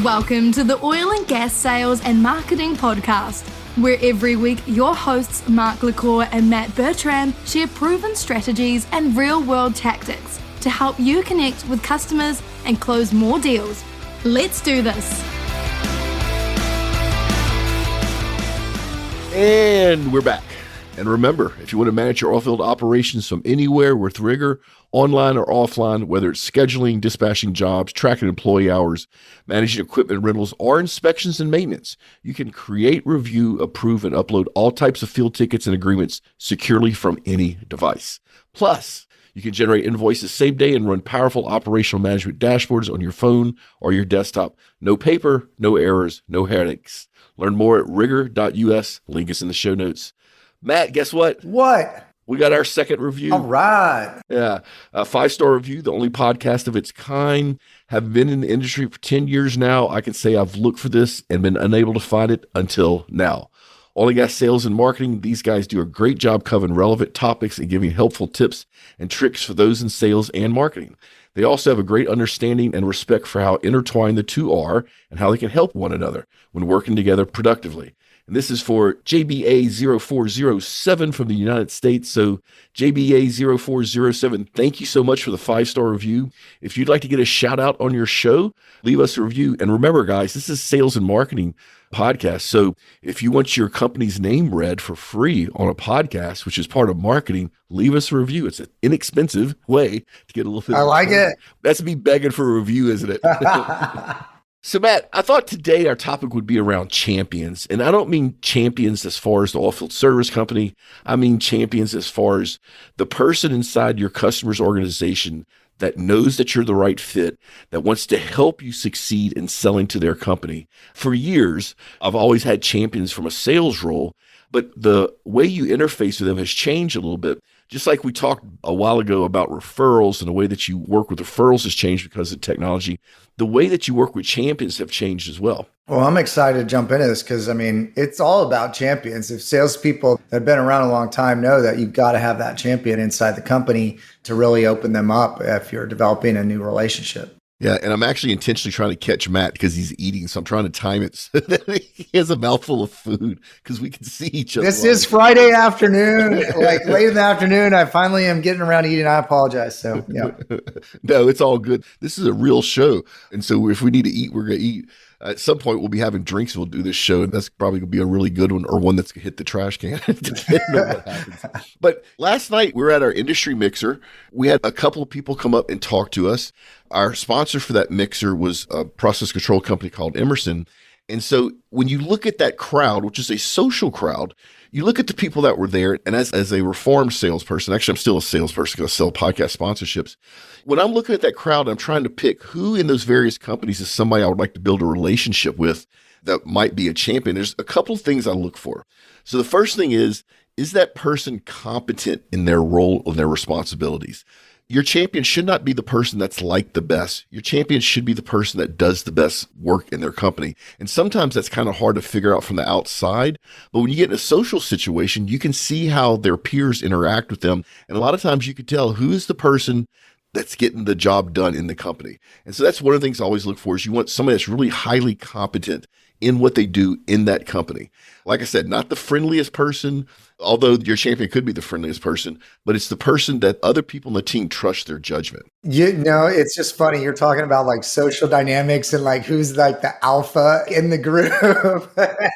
Welcome to the Oil and Gas Sales and Marketing Podcast, where every week your hosts Mark LaCour and Matt Bertram share proven strategies and real-world tactics to help you connect with customers and close more deals. Let's do this. And we're back. And remember, if you want to manage your oilfield operations from anywhere with rigor, online or offline, whether it's scheduling, dispatching jobs, tracking employee hours, managing equipment rentals, or inspections and maintenance, you can create, review, approve, and upload all types of field tickets and agreements securely from any device. Plus, you can generate invoices same day and run powerful operational management dashboards on your phone or your desktop. No paper, no errors, no headaches. Learn more at rigor.us. Link is in the show notes. Matt, guess what? What? We got our second review. All right. Yeah. A 5-star review, the only podcast of its kind. Have been in the industry for 10 years now. I can say I've looked for this and been unable to find it until now. Oil and Gas Sales and Marketing, these guys do a great job covering relevant topics and giving helpful tips and tricks for those in sales and marketing. They also have a great understanding and respect for how intertwined the two are and how they can help one another when working together productively. And this is for JBA0407 from the United States. So JBA0407, thank you so much for the 5-star review. If you'd like to get a shout out on your show, leave us a review. And remember, guys, this is sales and marketing podcast. So if you want your company's name read for free on a podcast, which is part of marketing, leave us a review. It's an inexpensive way to get a little bit. I like it. That's me begging for a review, isn't it? So, Matt, I thought today our topic would be around champions. And I don't mean champions as far as the oilfield service company. I mean champions as far as the person inside your customer's organization that knows that you're the right fit, that wants to help you succeed in selling to their company. For years, I've always had champions from a sales role, but the way you interface with them has changed a little bit. Just like we talked a while ago about referrals and the way that you work with referrals has changed because of technology, the way that you work with champions have changed as well. Well, I'm excited to jump into this because, it's all about champions. If salespeople that have been around a long time know that you've got to have that champion inside the company to really open them up if you're developing a new relationship. Yeah, and I'm actually intentionally trying to catch Matt because he's eating, so I'm trying to time it so that he has a mouthful of food because we can see each other. This is Friday afternoon, like late in the afternoon. I finally am getting around to eating. I apologize. So, yeah. No, it's all good. This is a real show, and so if we need to eat, we're going to eat. At some point, we'll be having drinks. We'll do this show, and that's probably going to be a really good one or one that's going to hit the trash can. Depending on what happens. But last night, we were at our industry mixer. We had a couple of people come up and talk to us. Our sponsor for that mixer was a process control company called Emerson. And so when you look at that crowd, which is a social crowd, you look at the people that were there, and as a reformed salesperson, actually, I'm still a salesperson because I sell podcast sponsorships. When I'm looking at that crowd, I'm trying to pick who in those various companies is somebody I would like to build a relationship with that might be a champion. There's a couple of things I look for. So the first thing is that person competent in their role and their responsibilities? Your champion should not be the person that's liked the best. Your champion should be the person that does the best work in their company. And sometimes that's kind of hard to figure out from the outside. But when you get in a social situation, you can see how their peers interact with them. And a lot of times you can tell who is the person that's getting the job done in the company. And so that's one of the things I always look for is you want somebody that's really highly competent in what they do in that company. Like I said, not the friendliest person, although your champion could be the friendliest person, but it's the person that other people on the team trust their judgment. It's just funny. You're talking about like social dynamics and like who's like the alpha in the group.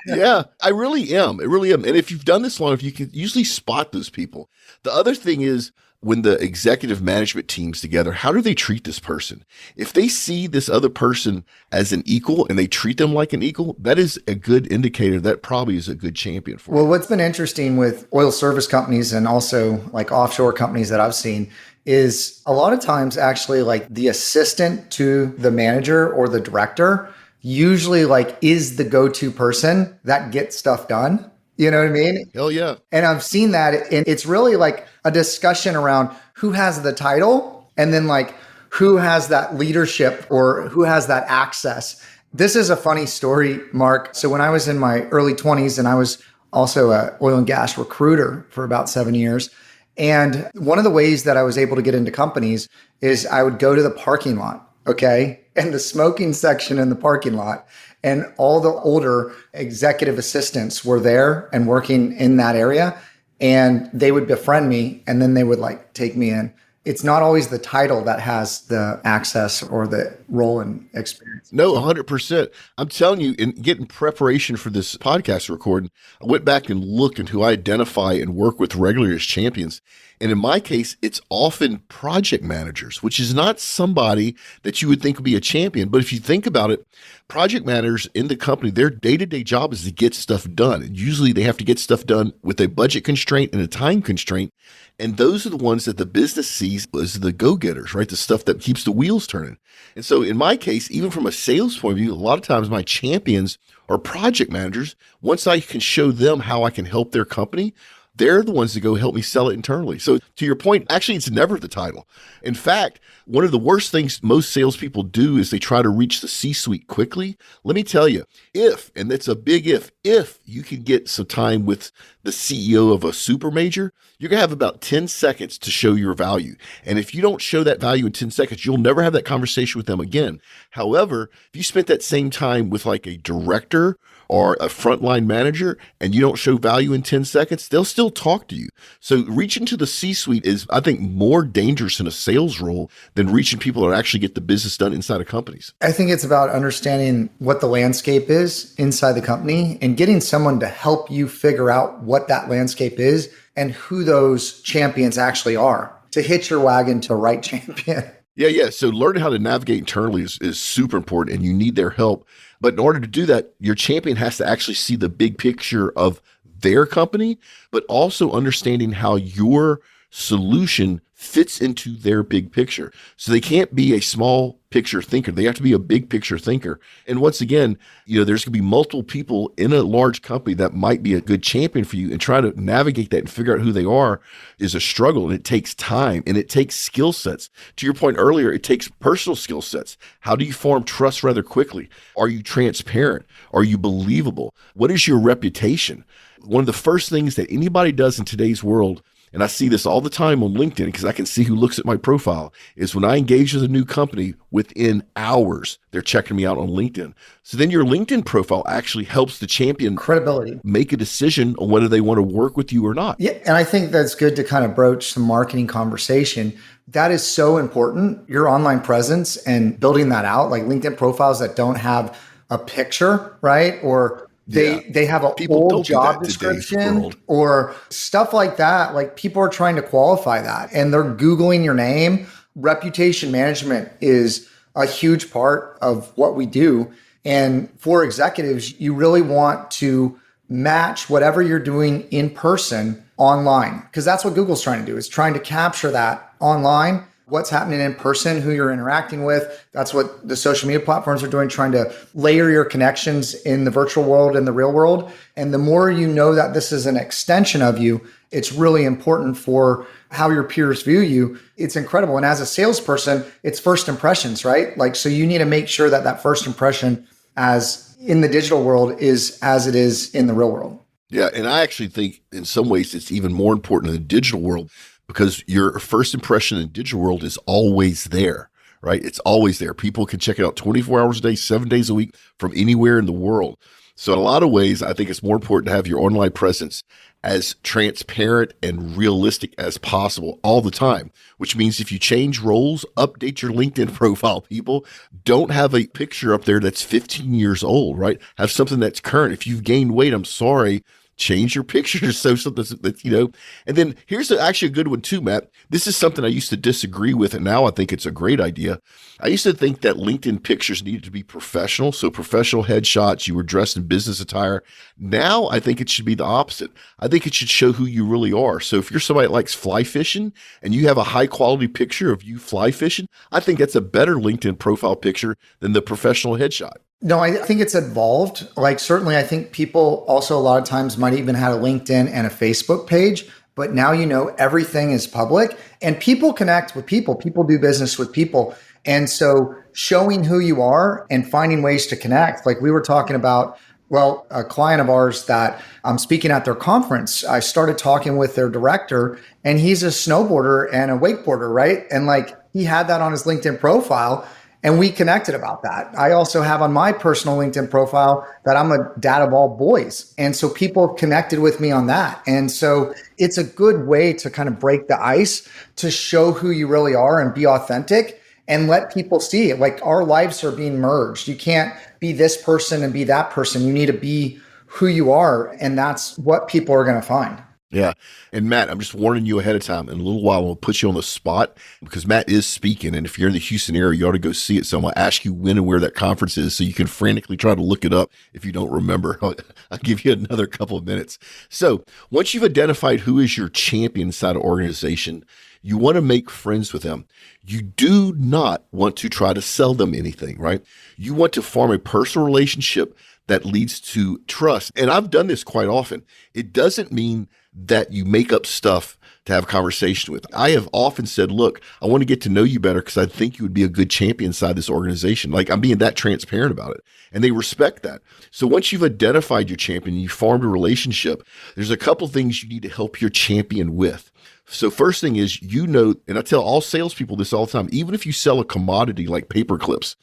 Yeah, I really am. And if you've done this long enough, you can usually spot those people. The other thing is, when the executive management team's together, how do they treat this person? If they see this other person as an equal and they treat them like an equal, that is a good indicator. That probably is a good champion for them. Well, what's been interesting with oil service companies and also like offshore companies that I've seen is a lot of times actually like the assistant to the manager or the director usually like is the go-to person that gets stuff done. You know what I mean? Hell yeah. And I've seen that. And it's really like a discussion around who has the title and then like who has that leadership or who has that access. This is a funny story, Mark. So when I was in my early 20s and I was also an oil and gas recruiter for about 7 years. And one of the ways that I was able to get into companies is I would go to the parking lot okay, and the smoking section in the parking lot. And all the older executive assistants were there and working in that area. And they would befriend me and then they would like take me in. It's not always the title that has the access or the role and experience. No, 100%. I'm telling you, in getting preparation for this podcast recording, I went back and looked at who I identify and work with regularly as champions. And in my case, it's often project managers, which is not somebody that you would think would be a champion. But if you think about it, project managers in the company, their day-to-day job is to get stuff done. And usually they have to get stuff done with a budget constraint and a time constraint. And those are the ones that the business sees as the go-getters, right? The stuff that keeps the wheels turning. And so in my case, even from a sales point of view, a lot of times my champions are project managers. Once I can show them how I can help their company, they're the ones that go help me sell it internally. So to your point, actually, it's never the title. In fact, one of the worst things most salespeople do is they try to reach the C-suite quickly. Let me tell you, and that's a big if you can get some time with the CEO of a super major, you're going to have about 10 seconds to show your value. And if you don't show that value in 10 seconds, you'll never have that conversation with them again. However, if you spent that same time with like a director or a frontline manager and you don't show value in 10 seconds, they'll still talk to you. So reaching to the C-suite is, I think, more dangerous in a sales role than reaching people that actually get the business done inside of companies. I think it's about understanding what the landscape is inside the company and getting someone to help you figure out what that landscape is and who those champions actually are to hitch your wagon to the right champion. Yeah. So learning how to navigate internally is super important and you need their help. But in order to do that, your champion has to actually see the big picture of their company, but also understanding how your solution fits into their big picture. So they can't be a small picture thinker. They have to be a big picture thinker. And once again, there's going to be multiple people in a large company that might be a good champion for you, and trying to navigate that and figure out who they are is a struggle, and it takes time and it takes skill sets. To your point earlier, it takes personal skill sets. How do you form trust rather quickly? Are you transparent? Are you believable? What is your reputation? One of the first things that anybody does in today's world, and I see this all the time on LinkedIn because I can see who looks at my profile, is when I engage with a new company, within hours, they're checking me out on LinkedIn. So then your LinkedIn profile actually helps the champion credibility make a decision on whether they want to work with you or not. Yeah. And I think that's good to kind of broach some marketing conversation. That is so important. Your online presence and building that out, like LinkedIn profiles that don't have a picture, right? Or they have an old job description or stuff like that. Like people are trying to qualify that and they're Googling your name. Reputation management is a huge part of what we do. And for executives, you really want to match whatever you're doing in person online, because that's what Google's trying to do, is trying to capture that online, what's happening in person, who you're interacting with. That's what the social media platforms are doing, trying to layer your connections in the virtual world and the real world. And the more you know that this is an extension of you, it's really important for how your peers view you. It's incredible. And as a salesperson, it's first impressions, right? Like, so you need to make sure that that first impression as in the digital world is as it is in the real world. Yeah. And I actually think in some ways it's even more important in the digital world, because your first impression in the digital world is always there, right? It's always there. People can check it out 24 hours a day, 7 days a week from anywhere in the world. So in a lot of ways, I think it's more important to have your online presence as transparent and realistic as possible all the time, which means if you change roles, update your LinkedIn profile, people. Don't have a picture up there that's 15 years old, right? Have something that's current. If you've gained weight, I'm sorry, change your pictures. So something that's, and then here's actually a good one too, Matt. This is something I used to disagree with, and now I think it's a great idea. I used to think that LinkedIn pictures needed to be professional. So professional headshots, you were dressed in business attire. Now I think it should be the opposite. I think it should show who you really are. So if you're somebody that likes fly fishing and you have a high quality picture of you fly fishing, I think that's a better LinkedIn profile picture than the professional headshot. No, I think it's evolved. Like certainly I think people also a lot of times might even have a LinkedIn and a Facebook page, but now everything is public and people connect with people. People do business with people. And so showing who you are and finding ways to connect, like we were talking about, well, a client of ours that I'm speaking at their conference, I started talking with their director and he's a snowboarder and a wakeboarder, right? And like he had that on his LinkedIn profile. And we connected about that. I also have on my personal LinkedIn profile that I'm a dad of all boys. And so people connected with me on that. And so it's a good way to kind of break the ice, to show who you really are and be authentic and let people see it. Like, our lives are being merged. You can't be this person and be that person. You need to be who you are. And that's what people are going to find. Yeah. And Matt, I'm just warning you ahead of time. In a little while, we'll put you on the spot because Matt is speaking. And if you're in the Houston area, you ought to go see it. So I'm going to ask you when and where that conference is so you can frantically try to look it up if you don't remember. I'll give you another couple of minutes. So once you've identified who is your champion inside an organization, you want to make friends with them. You do not want to try to sell them anything, right? You want to form a personal relationship that leads to trust. And I've done this quite often. It doesn't mean that you make up stuff to have a conversation with. I have often said, look, I want to get to know you better because I think you would be a good champion inside this organization. Like, I'm being that transparent about it. And they respect that. So once you've identified your champion, you formed a relationship, there's a couple things you need to help your champion with. So first thing is, and I tell all salespeople this all the time, even if you sell a commodity like paper clips,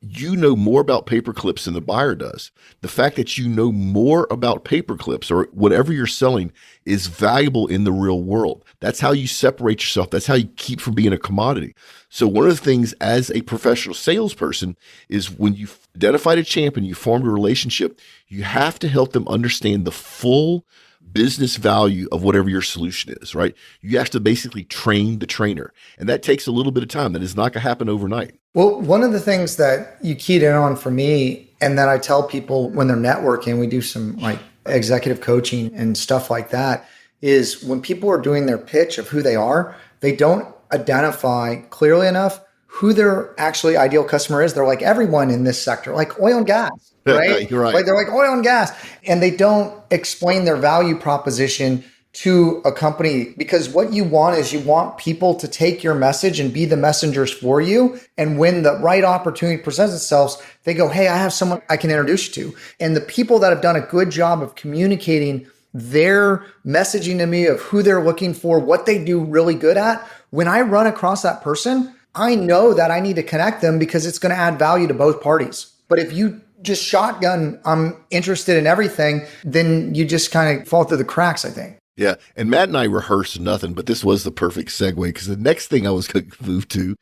you know more about paper clips than the buyer does. The fact that you know more about paper clips or whatever you're selling is valuable in the real world. That's how you separate yourself. That's how you keep from being a commodity. So one of the things as a professional salesperson is when you've identified a champion, you formed a relationship, you have to help them understand the full business value of whatever your solution is, right? You have to basically train the trainer. And that takes a little bit of time. That is not going to happen overnight. Well, one of the things that you keyed in on for me, and that I tell people when they're networking, we do some like executive coaching and stuff like that, is when people are doing their pitch of who they are, they don't identify clearly enough who their actually ideal customer is. They're like everyone in this sector, like oil and gas, right? You're right. Like they're like oil and gas, and they don't explain their value proposition to a company, because what you want is you want people to take your message and be the messengers for you. And when the right opportunity presents itself, they go, hey, I have someone I can introduce you to. And the people that have done a good job of communicating their messaging to me of who they're looking for, what they do really good at, when I run across that person, I know that I need to connect them because it's going to add value to both parties. But if you just shotgun, I'm interested in everything, then you just kind of fall through the cracks, I think. Yeah. And Matt and I rehearsed nothing, but this was the perfect segue because the next thing I was going to move to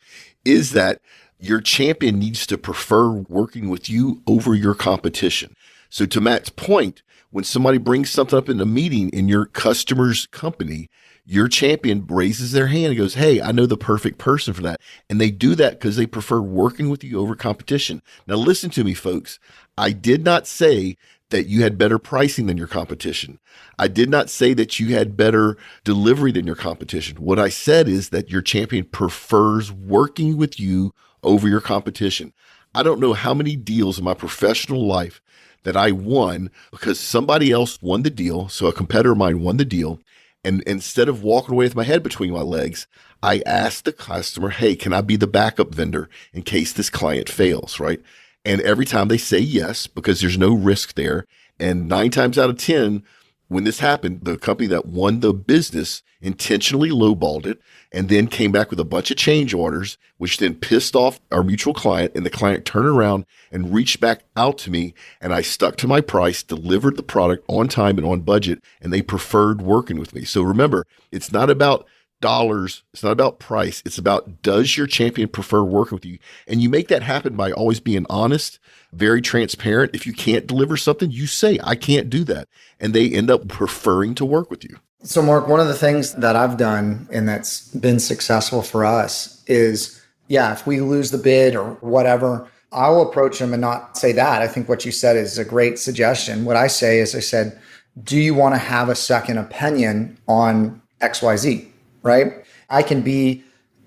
is that your champion needs to prefer working with you over your competition. So to Matt's point, when somebody brings something up in a meeting in your customer's company, your champion raises their hand and goes, hey, I know the perfect person for that. And they do that because they prefer working with you over competition. Now, listen to me, folks. I did not say that you had better pricing than your competition. I did not say that you had better delivery than your competition. What I said is that your champion prefers working with you over your competition. I don't know how many deals in my professional life that I won because somebody else won the deal. So a competitor of mine won the deal. And instead of walking away with my head between my legs, I asked the customer, hey, can I be the backup vendor in case this client fails, right? And every time they say yes, because there's no risk there. And 9 times out of 10, when this happened, the company that won the business intentionally lowballed it and then came back with a bunch of change orders, which then pissed off our mutual client. And the client turned around and reached back out to me. And I stuck to my price, delivered the product on time and on budget, and they preferred working with me. So remember, it's not about dollars. It's not about price. It's about, does your champion prefer working with you? And you make that happen by always being honest, very transparent. If you can't deliver something, you say, I can't do that. And they end up preferring to work with you. So Mark, one of the things that I've done and that's been successful for us is, if we lose the bid or whatever, I'll approach them and not say that. I think what you said is a great suggestion. What I say is, I said, do you want to have a second opinion on XYZ? Right? I can be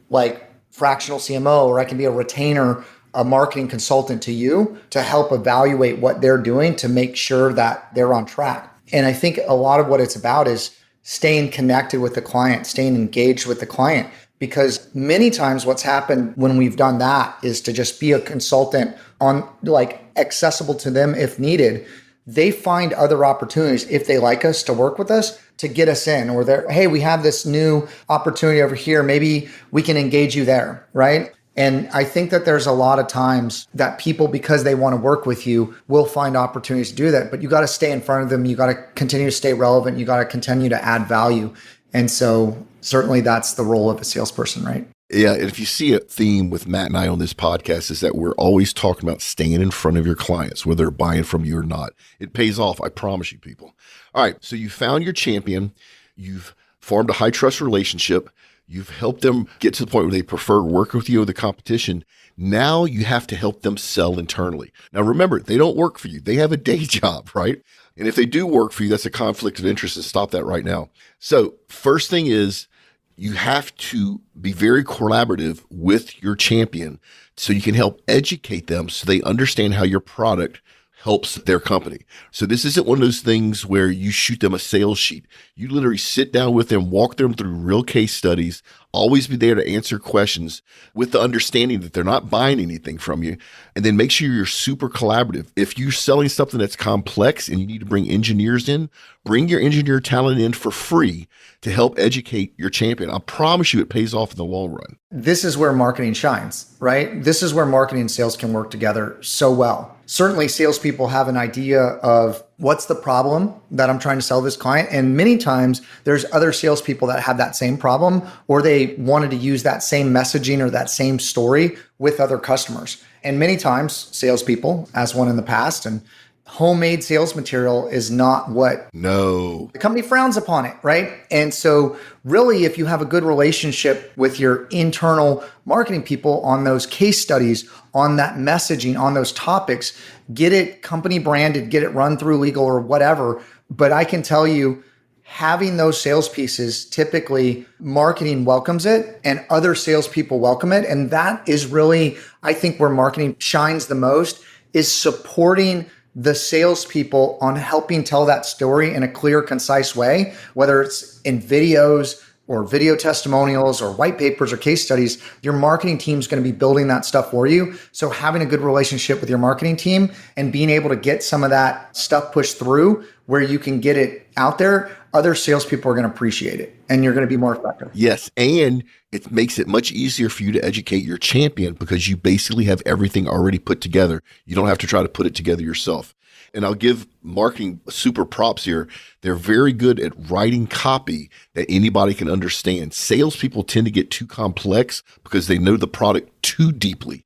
like fractional CMO, or I can be a retainer, a marketing consultant to you to help evaluate what they're doing to make sure that they're on track. And I think a lot of what it's about is staying connected with the client, staying engaged with the client, because many times what's happened when we've done that is to just be a consultant on like accessible to them if needed. They find other opportunities if they like us to work with us to get us in, or they're, hey, we have this new opportunity over here. Maybe we can engage you there, right? And I think that there's a lot of times that people, because they want to work with you, will find opportunities to do that. But you got to stay in front of them. You got to continue to stay relevant. You got to continue to add value. And so certainly that's the role of a salesperson, right? Yeah. And if you see a theme with Matt and I on this podcast, is that we're always talking about staying in front of your clients, whether they're buying from you or not. It pays off. I promise you, people. All right. So you found your champion. You've formed a high trust relationship. You've helped them get to the point where they prefer working with you over the competition. Now you have to help them sell internally. Now, remember, they don't work for you. They have a day job, right? And if they do work for you, that's a conflict of interest, and stop that right now. So first thing is you have to be very collaborative with your champion so you can help educate them so they understand how your product helps their company. So this isn't one of those things where you shoot them a sales sheet. You literally sit down with them, walk them through real case studies, always be there to answer questions with the understanding that they're not buying anything from you. And then make sure you're super collaborative. If you're selling something that's complex and you need to bring engineers in, bring your engineer talent in for free to help educate your champion. I promise you it pays off in the long run. This is where marketing shines, right? This is where marketing and sales can work together so well. Certainly salespeople have an idea of what's the problem that I'm trying to sell this client. And many times there's other salespeople that have that same problem, or they wanted to use that same messaging or that same story with other customers. And many times salespeople, as one in the past, and homemade sales material is not what the company frowns upon it, right? And so really, if you have a good relationship with your internal marketing people on those case studies, on that messaging, on those topics, get it company branded, get it run through legal or whatever. But I can tell you, having those sales pieces, typically marketing welcomes it and other salespeople welcome it. And that is really, I think, where marketing shines the most, is supporting the salespeople on helping tell that story in a clear, concise way, whether it's in videos or video testimonials or white papers or case studies. Your marketing team is going to be building that stuff for you. So having a good relationship with your marketing team and being able to get some of that stuff pushed through where you can get it out there, other salespeople are going to appreciate it and you're going to be more effective. Yes. And it makes it much easier for you to educate your champion because you basically have everything already put together. You don't have to try to put it together yourself. And I'll give marketing super props here. They're very good at writing copy that anybody can understand. Salespeople tend to get too complex because they know the product too deeply.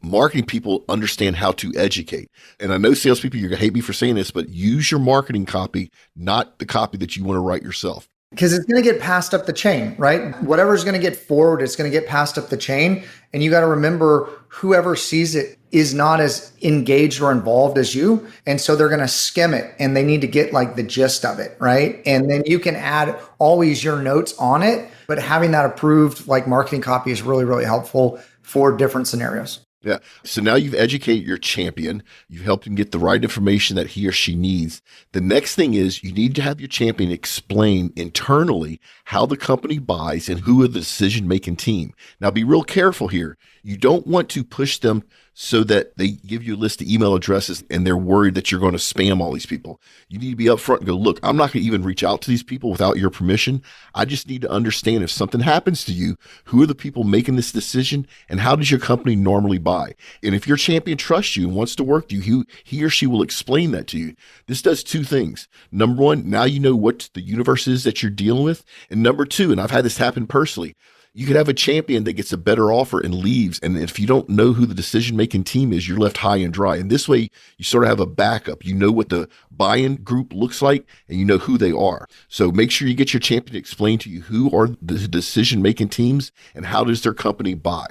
Marketing people understand how to educate. And I know salespeople, you're going to hate me for saying this, but use your marketing copy, not the copy that you want to write yourself. Because it's going to get passed up the chain, right? Whatever's going to get forward, it's going to get passed up the chain. And you got to remember, whoever sees it is not as engaged or involved as you. And so they're going to skim it and they need to get like the gist of it, right? And then you can add always your notes on it. But having that approved like marketing copy is really, really helpful for different scenarios. Yeah. So now you've educated your champion. You've helped him get the right information that he or she needs. The next thing is you need to have your champion explain internally how the company buys and who are the decision-making team. Now be real careful here. You don't want to push them so that they give you a list of email addresses and they're worried that you're going to spam all these people. You need to be upfront and go, look, I'm not going to even reach out to these people without your permission. I just need to understand if something happens to you, who are the people making this decision and how does your company normally buy? And if your champion trusts you and wants to work with you, he or she will explain that to you. This does two things. Number one, now you know what the universe is that you're dealing with. And number two, and I've had this happen personally, you could have a champion that gets a better offer and leaves. And if you don't know who the decision-making team is, you're left high and dry. And this way, you sort of have a backup. You know what the buy-in group looks like, and you know who they are. So make sure you get your champion to explain to you who are the decision-making teams and how does their company buy.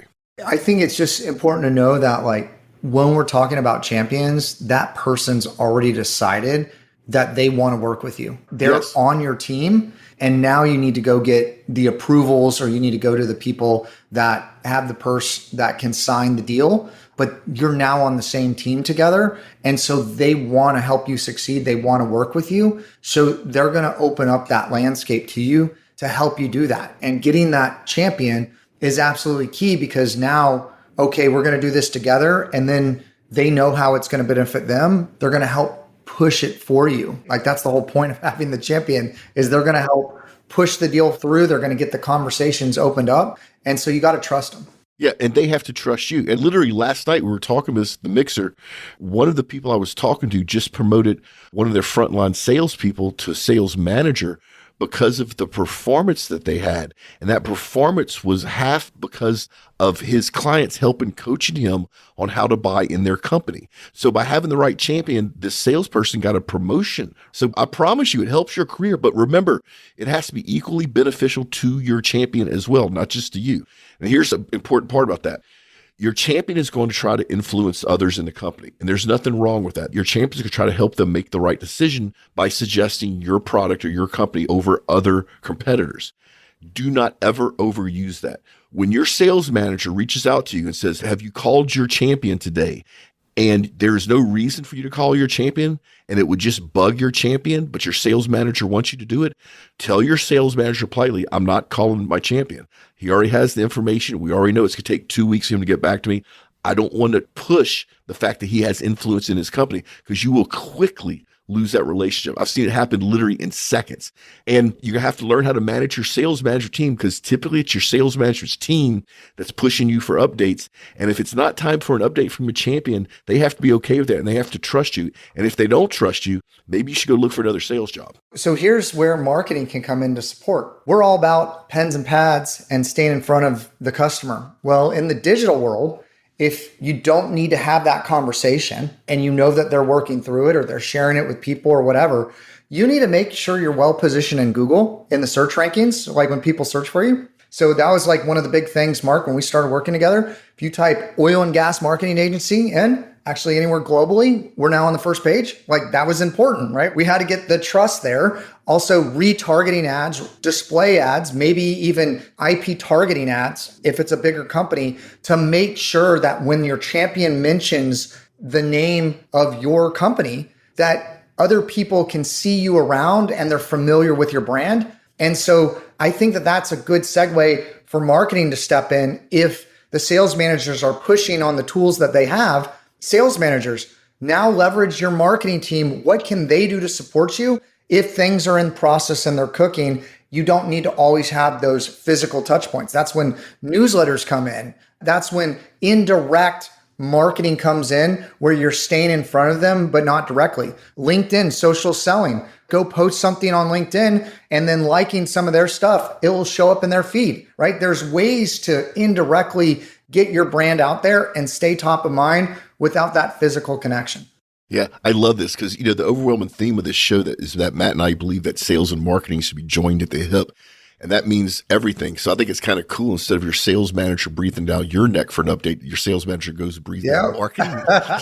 I think it's just important to know that like when we're talking about champions, that person's already decided that they want to work with you. They're on your team. And now you need to go get the approvals or you need to go to the people that have the purse that can sign the deal, but you're now on the same team together. And so they want to help you succeed. They want to work with you. So they're going to open up that landscape to you to help you do that. And getting that champion is absolutely key because now, okay, we're going to do this together. And then they know how it's going to benefit them. They're going to help push it for you. Like that's the whole point of having the champion is they're going to help push the deal through. They're going to get the conversations opened up. And so you got to trust them. Yeah, and they have to trust you. And literally last night we were talking with the mixer. One of the people I was talking to just promoted one of their frontline salespeople to a sales manager because of the performance that they had. And that performance was half because of his clients helping coaching him on how to buy in their company. So by having the right champion, this salesperson got a promotion. So I promise you, it helps your career. But remember, it has to be equally beneficial to your champion as well, not just to you. And here's the important part about that. Your champion is going to try to influence others in the company. And there's nothing wrong with that. Your champion is going to try to help them make the right decision by suggesting your product or your company over other competitors. Do not ever overuse that. When your sales manager reaches out to you and says, have you called your champion today? And there is no reason for you to call your champion, and it would just bug your champion, but your sales manager wants you to do it, tell your sales manager politely, I'm not calling my champion. He already has the information. We already know it's going to take 2 weeks for him to get back to me. I don't want to push the fact that he has influence in his company, because you will quickly lose that relationship. I've seen it happen literally in seconds. And you have to learn how to manage your sales manager team, because typically it's your sales manager's team that's pushing you for updates. And if it's not time for an update from a champion, they have to be okay with that and they have to trust you. And if they don't trust you, maybe you should go look for another sales job. So here's where marketing can come into support. We're all about pens and pads and staying in front of the customer. Well, in the digital world, if you don't need to have that conversation and you know that they're working through it or they're sharing it with people or whatever, you need to make sure you're well positioned in Google in the search rankings, like when people search for you. So that was like one of the big things, Mark, when we started working together. If you type oil and gas marketing agency in, actually anywhere globally, we're now on the first page. Like that was important, right? We had to get the trust there. Also retargeting ads, display ads, maybe even IP targeting ads, if it's a bigger company, to make sure that when your champion mentions the name of your company, that other people can see you around and they're familiar with your brand. And so I think that that's a good segue for marketing to step in. If the sales managers are pushing on the tools that they have, sales managers, now leverage your marketing team. What can they do to support you? If things are in process and they're cooking, you don't need to always have those physical touch points. That's when newsletters come in. That's when indirect marketing comes in, where you're staying in front of them, but not directly. LinkedIn, social selling. Go post something on LinkedIn and then liking some of their stuff. It will show up in their feed, right? There's ways to indirectly get your brand out there and stay top of mind without that physical connection. Yeah, I love this because, the overwhelming theme of this show is that Matt and I believe that sales and marketing should be joined at the hip. And that means everything. So I think it's kind of cool. Instead of your sales manager breathing down your neck for an update, your sales manager goes breathing down marketing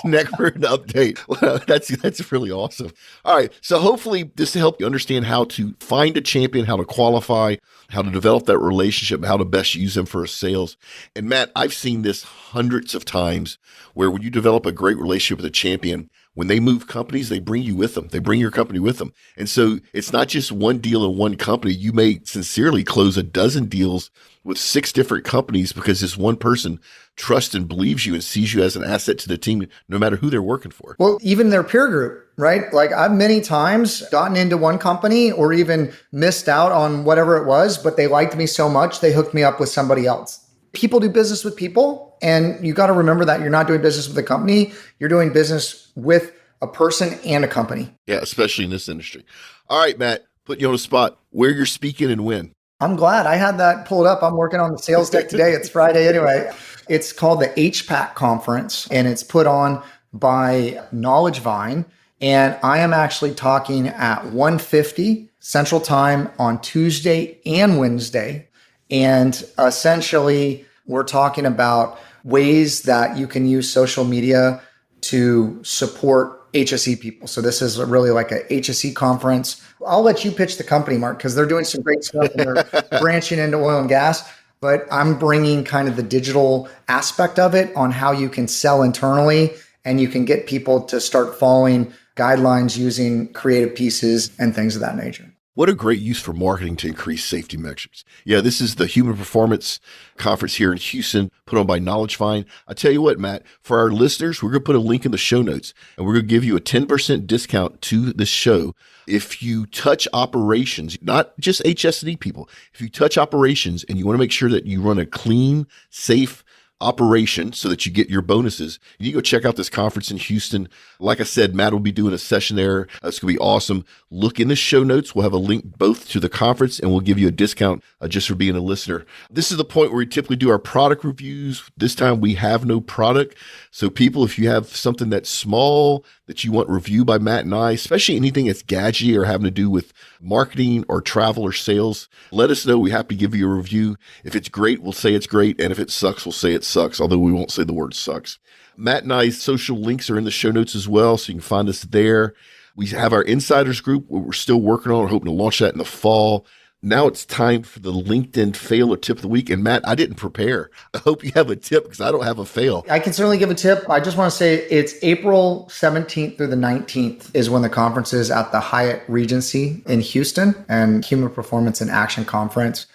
neck for an update. Well, that's really awesome. All right. So hopefully this will help you understand how to find a champion, how to qualify, how to develop that relationship, how to best use them for a sales. And Matt, I've seen this hundreds of times where when you develop a great relationship with a champion, when they move companies, they bring you with them. They bring your company with them. And so it's not just one deal in one company. You may sincerely close a dozen deals with 6 different companies because this one person trusts and believes you and sees you as an asset to the team, no matter who they're working for. Well, even their peer group, right? Like I've many times gotten into one company or even missed out on whatever it was, but they liked me so much, they hooked me up with somebody else. People do business with people, and you got to remember that you're not doing business with a company, you're doing business with a person and a company. Yeah, especially in this industry. All right, Matt, put you on the spot. Where you're speaking and when? I'm glad I had that pulled up. I'm working on the sales deck today. It's Friday anyway. It's called the HPAC conference, and it's put on by Knowledge Vine. And I am actually talking at 1:50 Central Time on Tuesday and Wednesday. And essentially, we're talking about ways that you can use social media to support HSE people. So this is really like a HSE conference. I'll let you pitch the company, Mark, because they're doing some great stuff and they're branching into oil and gas. But I'm bringing kind of the digital aspect of it on how you can sell internally and you can get people to start following guidelines using creative pieces and things of that nature. What a great use for marketing to increase safety metrics. Yeah, this is the Human Performance Conference here in Houston, put on by Knowledge Vine. I tell you what, Matt, for our listeners, we're going to put a link in the show notes, and we're going to give you a 10% discount to this show if you touch operations, not just HS&E people. If you touch operations and you want to make sure that you run a clean, safe, operation so that you get your bonuses, you go check out this conference in Houston. Like I said, Matt will be doing a session there. It's going to be awesome. Look in the show notes. We'll have a link both to the conference, and we'll give you a discount just for being a listener. This is the point where we typically do our product reviews. This time we have no product. So people, if you have something that's small that you want reviewed by Matt and I, especially anything that's gadgety or having to do with marketing or travel or sales, let us know. We're happy to give you a review. If it's great, we'll say it's great. And if it sucks, we'll say it sucks, although we won't say the word sucks. Matt and I's social links are in the show notes as well, so you can find us there. We have our insiders group, what we're still working on. We're hoping to launch that in the fall. Now it's time for the LinkedIn fail or tip of the week. And Matt, I didn't prepare. I hope you have a tip because I don't have a fail. I can certainly give a tip. I just want to say it's April 17th through the 19th is when the conference is at the Hyatt Regency in Houston, and Human Performance in Action Conference.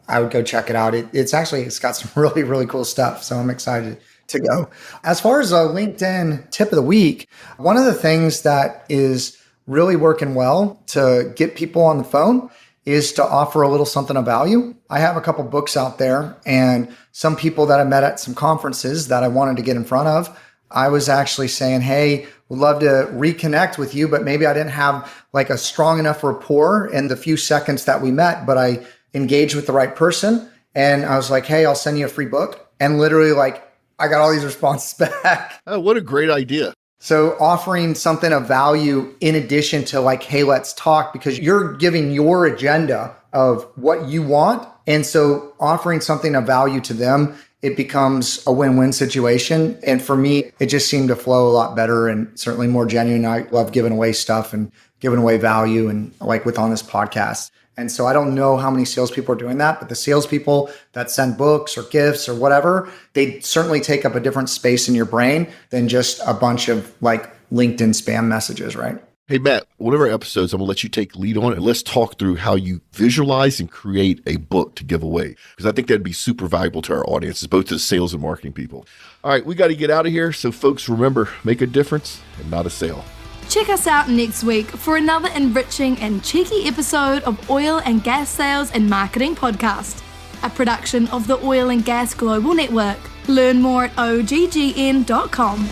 I would go check it out. It's got some really, really cool stuff. So I'm excited to go. As far as a LinkedIn tip of the week, one of the things that is really working well to get people on the phone is to offer a little something of value. I have a couple books out there, and some people that I met at some conferences that I wanted to get in front of, I was actually saying, hey, would love to reconnect with you, but maybe I didn't have like a strong enough rapport in the few seconds that we met, but I engaged with the right person. And I was like, hey, I'll send you a free book. And literally I got all these responses back. Oh, what a great idea. So offering something of value in addition to like, hey, let's talk, because you're giving your agenda of what you want. And so offering something of value to them, it becomes a win-win situation. And for me, it just seemed to flow a lot better and certainly more genuine. I love giving away stuff and giving away value, and like with on this podcast. And so I don't know how many salespeople are doing that, but the salespeople that send books or gifts or whatever, they certainly take up a different space in your brain than just a bunch of like LinkedIn spam messages, right? Hey, Matt, one of our episodes, I'm going to let you take lead on it. And let's talk through how you visualize and create a book to give away, because I think that'd be super valuable to our audiences, both to the sales and marketing people. All right, we got to get out of here. So folks, remember, make a difference and not a sale. Check us out next week for another enriching and cheeky episode of Oil and Gas Sales and Marketing Podcast, a production of the Oil and Gas Global Network. Learn more at OGGN.com.